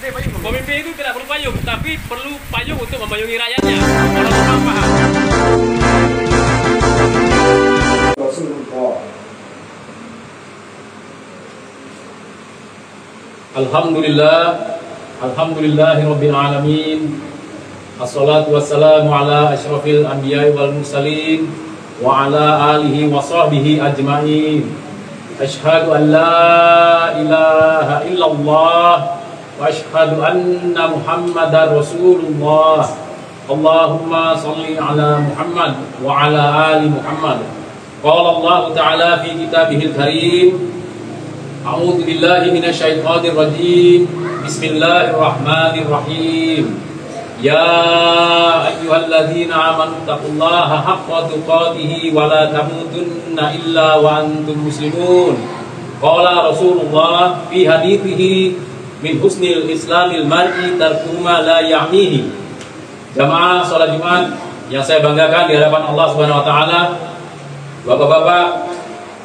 Pemimpin itu tidak perlu payung, tapi perlu payung untuk memayungi rakyatnya. Orang-orang paham. Alhamdulillahirabbil alamin. Assalatu wassalamu ala asyrafil anbiya'i wal mursalin wa ala alihi wa sahbihi ajma'in. Asyhadu an la ilaha illallah wa asyhadu anna Muhammadar Rasulullah. Allahumma shalli ala Muhammad wa ala ali Muhammad. Qala Allah Ta'ala fi kitabihil karim. A'udzu billahi minasyaitonir rajim. Bismillahirrahmanirrahim. Ya ayyuhalladzina amanu taqullaha haqqa tuqatih wa la tamutunna illa wa antum muslimun. Qala Rasulullah fi hadithihi min husnil islamil mar'i tarku ma la ya'nihi. Jamaah salat Jumat yang saya banggakan di hadapan Allah Subhanahu wa taala, bapak-bapak,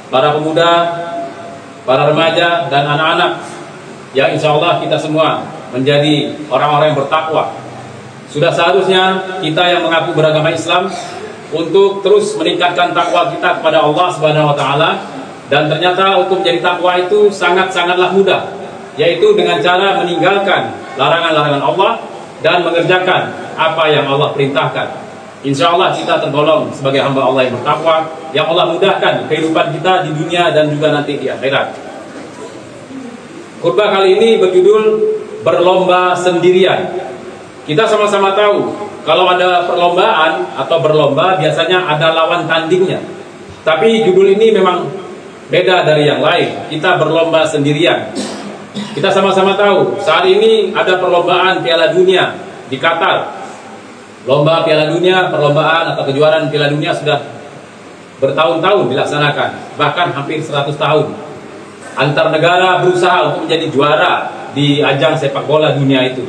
para pemuda, para remaja dan anak-anak yang insyaallah kita semua menjadi orang-orang yang bertakwa. Sudah seharusnya kita yang mengaku beragama Islam untuk terus meningkatkan takwa kita kepada Allah Subhanahu wa taala, dan ternyata untuk menjadi takwa itu sangat-sangatlah mudah, yaitu dengan cara meninggalkan larangan-larangan Allah dan mengerjakan apa yang Allah perintahkan. Insya Allah kita tergolong sebagai hamba Allah yang bertakwa, yang Allah mudahkan kehidupan kita di dunia dan juga nanti di akhirat. Khutbah kali ini berjudul berlomba sendirian. Kita sama-sama tahu kalau ada perlombaan atau berlomba biasanya ada lawan tandingnya. Tapi judul ini memang beda dari yang lain. Kita berlomba sendirian. Kita sama-sama tahu saat ini ada perlombaan Piala Dunia di Qatar. Lomba Piala Dunia, perlombaan atau kejuaraan Piala Dunia sudah bertahun-tahun dilaksanakan, bahkan hampir 100 tahun. Antar negara berusaha untuk menjadi juara di ajang sepak bola dunia itu.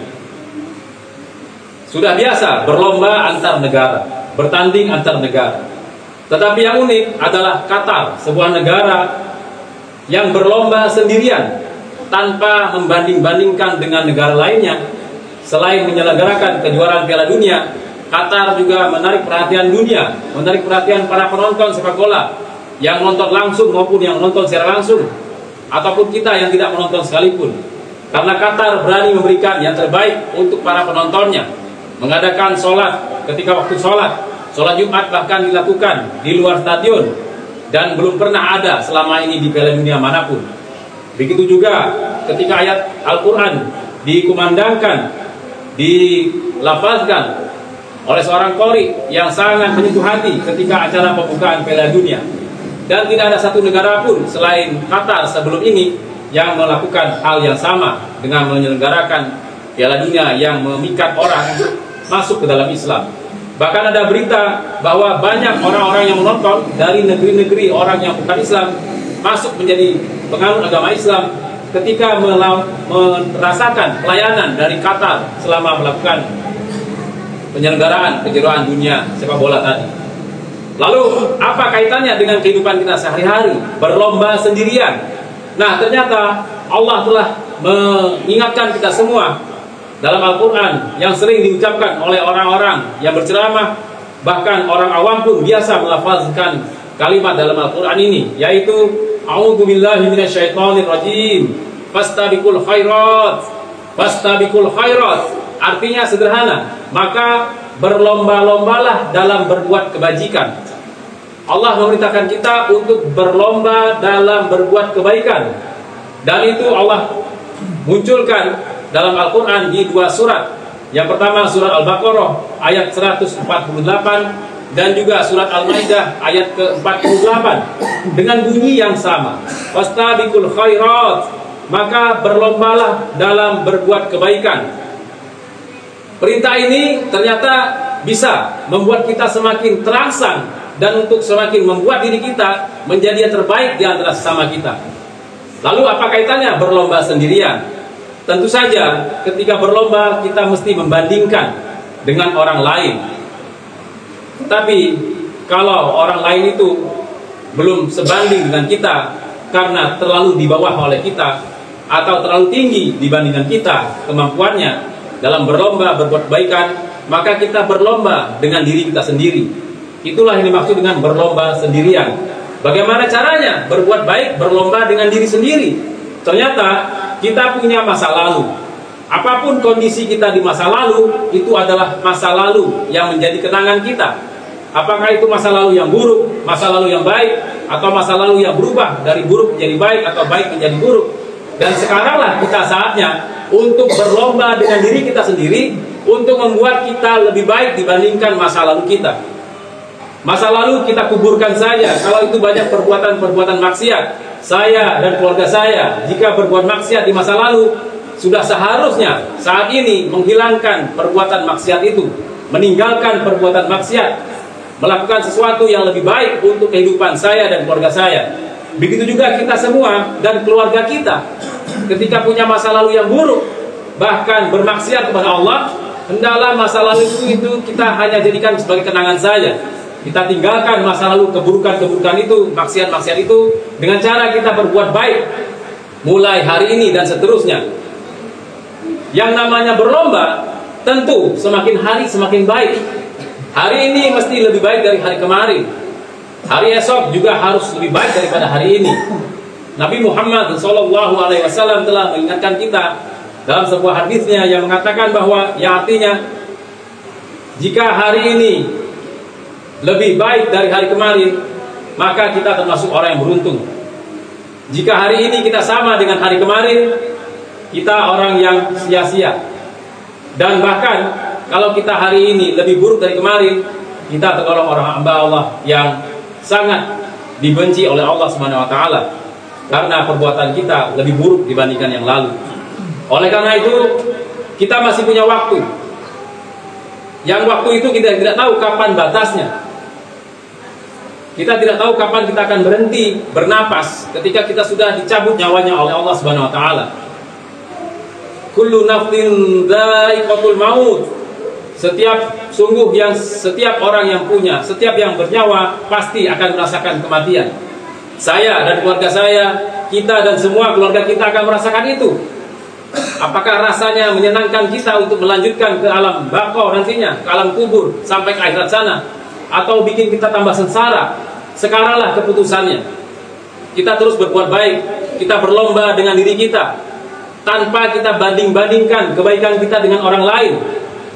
Sudah biasa berlomba antar negara, bertanding antar negara. Tetapi yang unik adalah Qatar, sebuah negara yang berlomba sendirian tanpa membanding-bandingkan dengan negara lainnya. Selain menyelenggarakan kejuaraan Piala Dunia, Qatar juga menarik perhatian dunia, menarik perhatian para penonton sepak bola yang nonton langsung maupun yang nonton secara langsung, ataupun kita yang tidak menonton sekalipun. Karena Qatar berani memberikan yang terbaik untuk para penontonnya, mengadakan sholat ketika waktu sholat Jumat bahkan dilakukan di luar stadion, dan belum pernah ada selama ini di Piala Dunia manapun. Begitu juga ketika ayat Al-Quran dikumandangkan, dilafazkan oleh seorang qori yang sangat menyentuh hati ketika acara pembukaan Piala Dunia. Dan tidak ada satu negara pun selain Qatar sebelum ini yang melakukan hal yang sama dengan menyelenggarakan Piala Dunia yang memikat orang masuk ke dalam Islam. Bahkan ada berita bahwa banyak orang-orang yang menonton dari negeri-negeri orang yang bukan Islam masuk menjadi penganut agama Islam ketika merasakan pelayanan dari Qatar selama melakukan penyelenggaraan kejuaraan dunia sepak bola tadi. Lalu apa kaitannya dengan kehidupan kita sehari-hari berlomba sendirian? Nah, ternyata Allah telah mengingatkan kita semua dalam Al-Quran yang sering diucapkan oleh orang-orang yang berceramah, bahkan orang awam pun biasa melafazkan kalimat dalam Al-Quran ini, yaitu A'udzu billahi minasyaitonir rajim. Fastabiqul khairat. Fastabiqul khairat. Artinya sederhana, maka berlomba-lombalah dalam berbuat kebajikan. Allah memerintahkan kita untuk berlomba dalam berbuat kebaikan. Dan itu Allah munculkan dalam Al-Quran di dua surat. Yang pertama surat Al-Baqarah ayat 148 dan juga surat Al-Maidah ayat ke-48 dengan bunyi yang sama. Fastabiqul khairat, maka berlombalah dalam berbuat kebaikan. Perintah ini ternyata bisa membuat kita semakin terangsang dan untuk semakin membuat diri kita menjadi yang terbaik di antara sesama kita. Lalu apa kaitannya berlomba sendirian? Tentu saja ketika berlomba kita mesti membandingkan dengan orang lain. Tapi kalau orang lain itu belum sebanding dengan kita karena terlalu di bawah oleh kita, atau terlalu tinggi dibandingkan kita kemampuannya dalam berlomba berbuat kebaikan, maka kita berlomba dengan diri kita sendiri. Itulah yang dimaksud dengan berlomba sendirian. Bagaimana caranya berbuat baik, berlomba dengan diri sendiri? Ternyata kita punya masa lalu. Apapun kondisi kita di masa lalu, itu adalah masa lalu yang menjadi kenangan kita. Apakah itu masa lalu yang buruk, masa lalu yang baik, atau masa lalu yang berubah dari buruk menjadi baik atau baik menjadi buruk. Dan sekaranglah kita saatnya untuk berlomba dengan diri kita sendiri untuk membuat kita lebih baik dibandingkan masa lalu kita. Masa lalu kita kuburkan saja. Kalau itu banyak perbuatan-perbuatan maksiat, saya dan keluarga saya jika berbuat maksiat di masa lalu, sudah seharusnya saat ini menghilangkan perbuatan maksiat itu, meninggalkan perbuatan maksiat, melakukan sesuatu yang lebih baik untuk kehidupan saya dan keluarga saya. Begitu juga kita semua dan keluarga kita. Ketika punya masa lalu yang buruk, bahkan bermaksiat kepada Allah, hendaklah masa lalu itu kita hanya jadikan sebagai kenangan saja. Kita tinggalkan masa lalu keburukan-keburukan itu, maksiat-maksiat itu, dengan cara kita berbuat baik mulai hari ini dan seterusnya. Yang namanya berlomba, tentu semakin hari semakin baik. Hari ini mesti lebih baik dari hari kemarin. Hari esok juga harus lebih baik daripada hari ini. Nabi Muhammad SAW telah mengingatkan kita dalam sebuah hadisnya yang mengatakan bahwa, yang artinya, jika hari ini lebih baik dari hari kemarin, maka kita termasuk orang yang beruntung. Jika hari ini kita sama dengan hari kemarin, kita orang yang sia-sia. Dan bahkan kalau kita hari ini lebih buruk dari kemarin, kita tergolong orang hamba Allah yang sangat dibenci oleh Allah Subhanahu wa taala, karena perbuatan kita lebih buruk dibandingkan yang lalu. Oleh karena itu, kita masih punya waktu. Yang waktu itu kita tidak tahu kapan batasnya. Kita tidak tahu kapan kita akan berhenti bernapas ketika kita sudah dicabut nyawanya oleh Allah Subhanahu wa taala. Kullu nafsin dha'iqatul maut. Setiap orang yang punya, setiap yang bernyawa pasti akan merasakan kematian. Saya dan keluarga saya, kita dan semua keluarga kita akan merasakan itu. Apakah rasanya menyenangkan kita untuk melanjutkan ke alam baqo nantinya, ke alam kubur sampai ke akhirat sana, atau bikin kita tambah sengsara? Sekaranglah keputusannya. Kita terus berbuat baik, kita berlomba dengan diri kita, tanpa kita banding-bandingkan kebaikan kita dengan orang lain,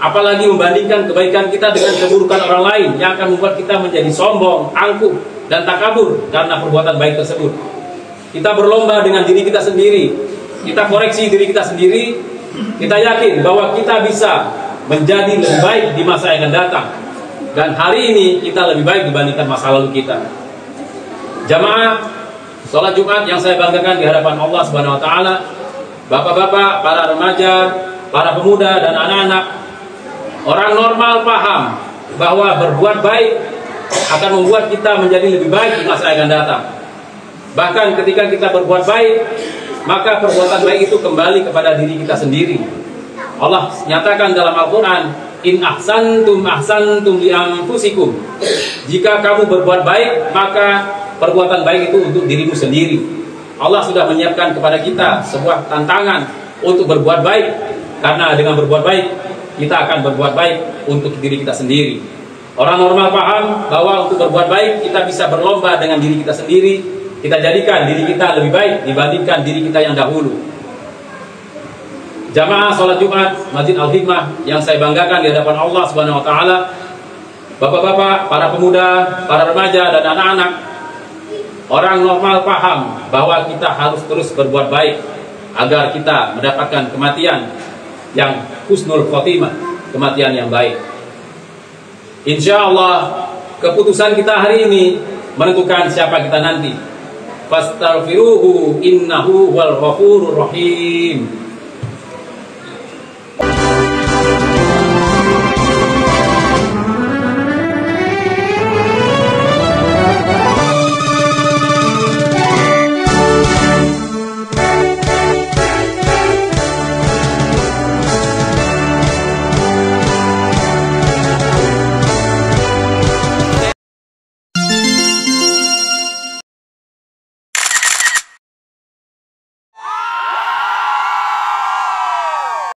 apalagi membandingkan kebaikan kita dengan keburukan orang lain yang akan membuat kita menjadi sombong, angkuh, dan takabur karena perbuatan baik tersebut. Kita berlomba dengan diri kita sendiri, kita koreksi diri kita sendiri, kita yakin bahwa kita bisa menjadi lebih baik di masa yang akan datang. Dan hari ini kita lebih baik dibandingkan masa lalu kita. Jamaah sholat Jumat yang saya banggakan di hadapan Allah Subhanahu wa taala, bapak-bapak, para remaja, para pemuda dan anak-anak, orang normal paham bahwa berbuat baik akan membuat kita menjadi lebih baik di masa yang akan datang. Bahkan ketika kita berbuat baik, maka perbuatan baik itu kembali kepada diri kita sendiri. Allah nyatakan dalam Al-Quran, in ahsantum ahsantum li anfusikum. Jika kamu berbuat baik, maka perbuatan baik itu untuk dirimu sendiri. Allah sudah menyiapkan kepada kita sebuah tantangan untuk berbuat baik, karena dengan berbuat baik kita akan berbuat baik untuk diri kita sendiri. Orang normal paham bahwa untuk berbuat baik kita bisa berlomba dengan diri kita sendiri. Kita jadikan diri kita lebih baik dibandingkan diri kita yang dahulu. Jamaah sholat Jumat Masjid Al-Hikmah yang saya banggakan di hadapan Allah Subhanahu wa taala, bapak-bapak, para pemuda, para remaja dan anak-anak, orang normal paham bahwa kita harus terus berbuat baik agar kita mendapatkan kematian yang husnul khotimah, kematian yang baik. Insya Allah keputusan kita hari ini menentukan siapa kita nanti. Fastaghfiruhu innahu wal ghafurur rahim.